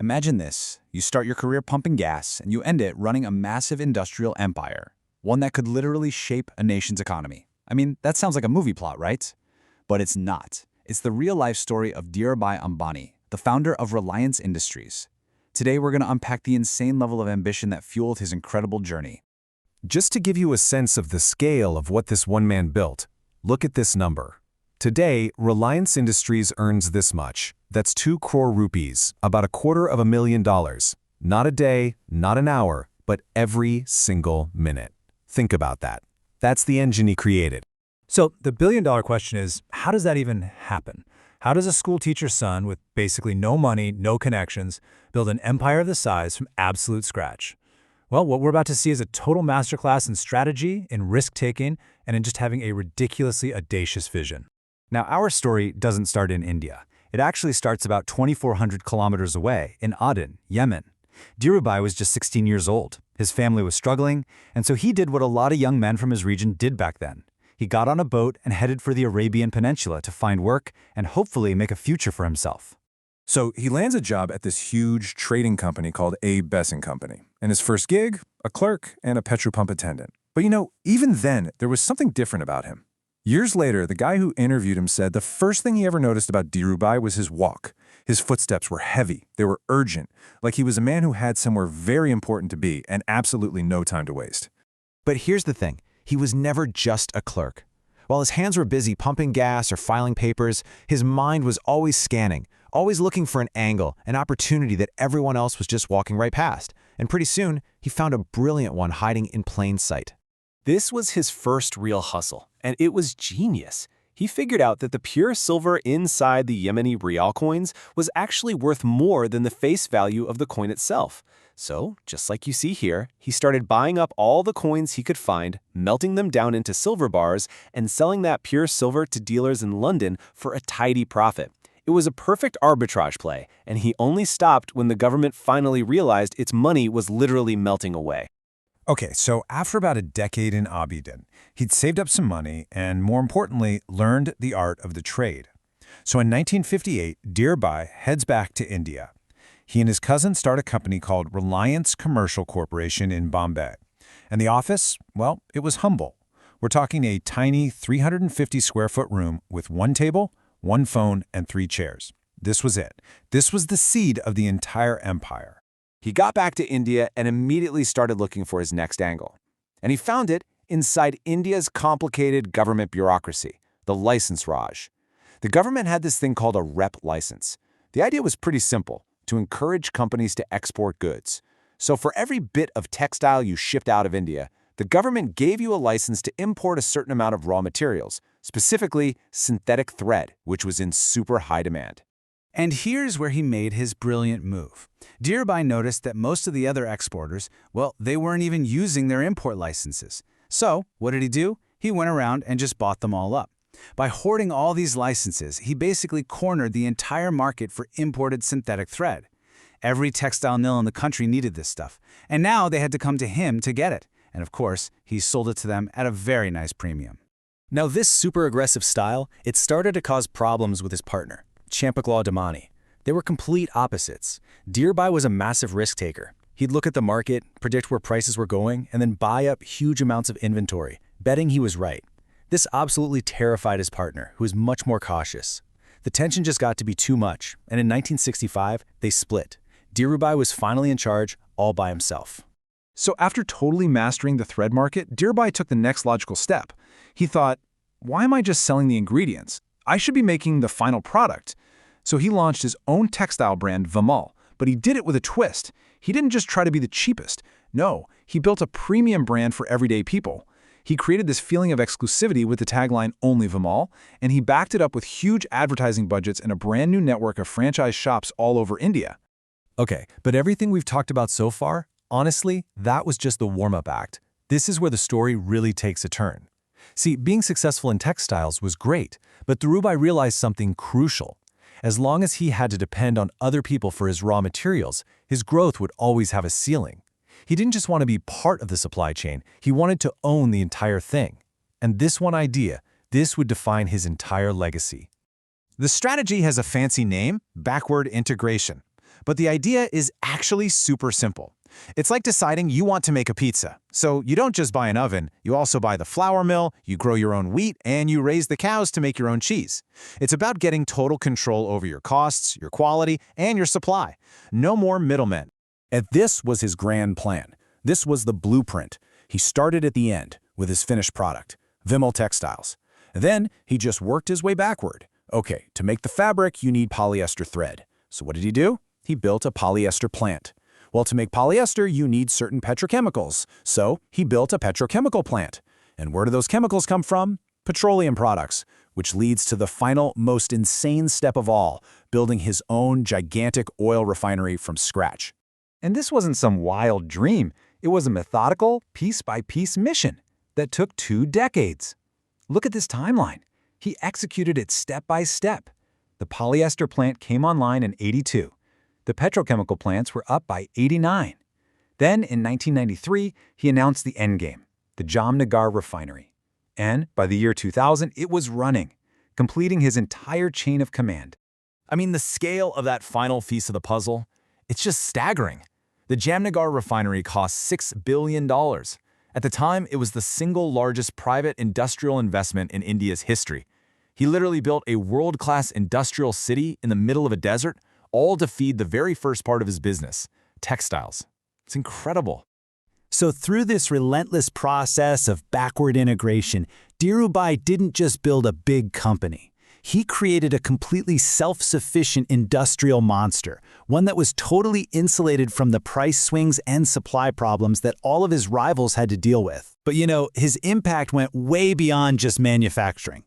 Imagine this. You start your career pumping gas, and you end it running a massive industrial empire, one that could literally shape a nation's economy. I mean, that sounds like a movie plot, right? But it's not. It's the real-life story of Dhirubhai Ambani, the founder of Reliance Industries. Today, we're going to unpack the insane level of ambition that fueled his incredible journey. Just to give you a sense of the scale of what this one man built, look at this number. Today, Reliance Industries earns this much. That's 2 crore rupees, about $250,000. Not a day, not an hour, but every single minute. Think about that. That's the engine he created. So the billion-dollar question is, how does that even happen? How does a school teacher's son with basically no money, no connections, build an empire of this size from absolute scratch? Well, what we're about to see is a total masterclass in strategy, in risk-taking, and in just having a ridiculously audacious vision. Now, our story doesn't start in India. It actually starts about 2,400 kilometers away in Aden, Yemen. Dhirubhai was just 16 years old. His family was struggling, and so he did what a lot of young men from his region did back then. He got on a boat and headed for the Arabian Peninsula to find work and hopefully make a future for himself. So he lands a job at this huge trading company called Aden Company. And his first gig, a clerk and a petrol pump attendant. But even then, there was something different about him. Years later, the guy who interviewed him said the first thing he ever noticed about Dhirubhai was his walk. His footsteps were heavy, they were urgent, like he was a man who had somewhere very important to be and absolutely no time to waste. But here's the thing, he was never just a clerk. While his hands were busy pumping gas or filing papers, his mind was always scanning, always looking for an angle, an opportunity that everyone else was just walking right past. And pretty soon, he found a brilliant one hiding in plain sight. This was his first real hustle, and it was genius. He figured out that the pure silver inside the Yemeni rial coins was actually worth more than the face value of the coin itself. So, just like you see here, he started buying up all the coins he could find, melting them down into silver bars, and selling that pure silver to dealers in London for a tidy profit. It was a perfect arbitrage play, and he only stopped when the government finally realized its money was literally melting away. Okay, so after about a decade in Aden, he'd saved up some money and, more importantly, learned the art of the trade. So in 1958, Dhirubhai heads back to India. He and his cousin start a company called Reliance Commercial Corporation in Bombay. And the office, well, it was humble. We're talking a tiny 350-square-foot room with 1 table, 1 phone, and 3 chairs. This was it. This was the seed of the entire empire. He got back to India and immediately started looking for his next angle. And he found it inside India's complicated government bureaucracy, the license Raj. The government had this thing called a rep license. The idea was pretty simple, to encourage companies to export goods. So for every bit of textile you shipped out of India, the government gave you a license to import a certain amount of raw materials, specifically synthetic thread, which was in super high demand. And here's where he made his brilliant move. Dhirubhai noticed that most of the other exporters, well, they weren't even using their import licenses. So, what did he do? He went around and just bought them all up. By hoarding all these licenses, he basically cornered the entire market for imported synthetic thread. Every textile mill in the country needed this stuff, and now they had to come to him to get it. And of course, he sold it to them at a very nice premium. Now this super aggressive style, it started to cause problems with his partner, Ambani. They were complete opposites. Dhirubhai was a massive risk taker. He'd look at the market, predict where prices were going, and then buy up huge amounts of inventory, betting he was right. This absolutely terrified his partner, who was much more cautious. The tension just got to be too much, and in 1965, they split. Dhirubhai was finally in charge, all by himself. So after totally mastering the thread market, Dhirubhai took the next logical step. He thought, why am I just selling the ingredients? I should be making the final product. So he launched his own textile brand, Vimal, but he did it with a twist. He didn't just try to be the cheapest. No, he built a premium brand for everyday people. He created this feeling of exclusivity with the tagline Only Vimal, and he backed it up with huge advertising budgets and a brand new network of franchise shops all over India. Okay, but everything we've talked about so far, honestly, that was just the warm-up act. This is where the story really takes a turn. See, being successful in textiles was great, but Dhirubhai realized something crucial. As long as he had to depend on other people for his raw materials, his growth would always have a ceiling. He didn't just want to be part of the supply chain, he wanted to own the entire thing. And this one idea, this would define his entire legacy. The strategy has a fancy name, backward integration. But the idea is actually super simple. It's like deciding you want to make a pizza. So you don't just buy an oven, you also buy the flour mill, you grow your own wheat, and you raise the cows to make your own cheese. It's about getting total control over your costs, your quality, and your supply. No more middlemen. And this was his grand plan. This was the blueprint. He started at the end with his finished product, Vimal Textiles. Then he just worked his way backward. Okay, to make the fabric, you need polyester thread. So what did he do? He built a polyester plant. Well, to make polyester, you need certain petrochemicals. So he built a petrochemical plant. And where do those chemicals come from? Petroleum products, which leads to the final, most insane step of all, building his own gigantic oil refinery from scratch. And this wasn't some wild dream. It was a methodical, piece-by-piece mission that took 2 decades. Look at this timeline. He executed it step by step. The polyester plant came online in '82. The petrochemical plants were up by '89. Then, in 1993, he announced the endgame, the Jamnagar refinery. And by the year 2000, it was running, completing his entire chain of command. I mean, the scale of that final piece of the puzzle, it's just staggering. The Jamnagar refinery cost $6 billion. At the time, it was the single largest private industrial investment in India's history. He literally built a world-class industrial city in the middle of a desert, all to feed the very first part of his business, textiles. It's incredible. So through this relentless process of backward integration, Dhirubhai didn't just build a big company. He created a completely self-sufficient industrial monster, one that was totally insulated from the price swings and supply problems that all of his rivals had to deal with. But his impact went way beyond just manufacturing.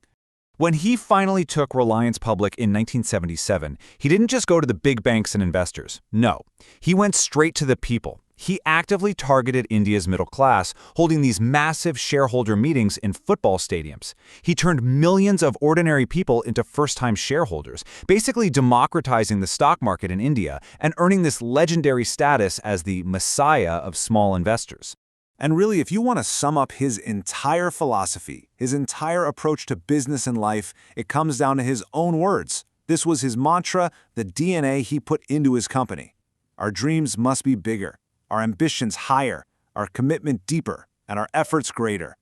When he finally took Reliance public in 1977, he didn't just go to the big banks and investors. No, he went straight to the people. He actively targeted India's middle class, holding these massive shareholder meetings in football stadiums. He turned millions of ordinary people into first-time shareholders, basically democratizing the stock market in India and earning this legendary status as the messiah of small investors. And really, if you want to sum up his entire philosophy, his entire approach to business and life, it comes down to his own words. This was his mantra, the DNA he put into his company. Our dreams must be bigger, our ambitions higher, our commitment deeper, and our efforts greater.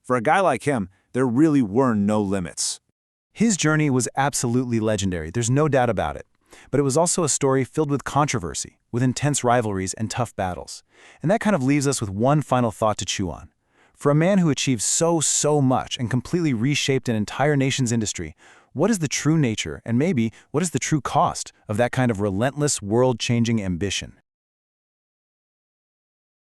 For a guy like him, there really were no limits. His journey was absolutely legendary, there's no doubt about it. But it was also a story filled with controversy, with intense rivalries and tough battles. And that kind of leaves us with one final thought to chew on. For a man who achieved so much and completely reshaped an entire nation's industry, what is the true nature and maybe what is the true cost of that kind of relentless, world-changing ambition?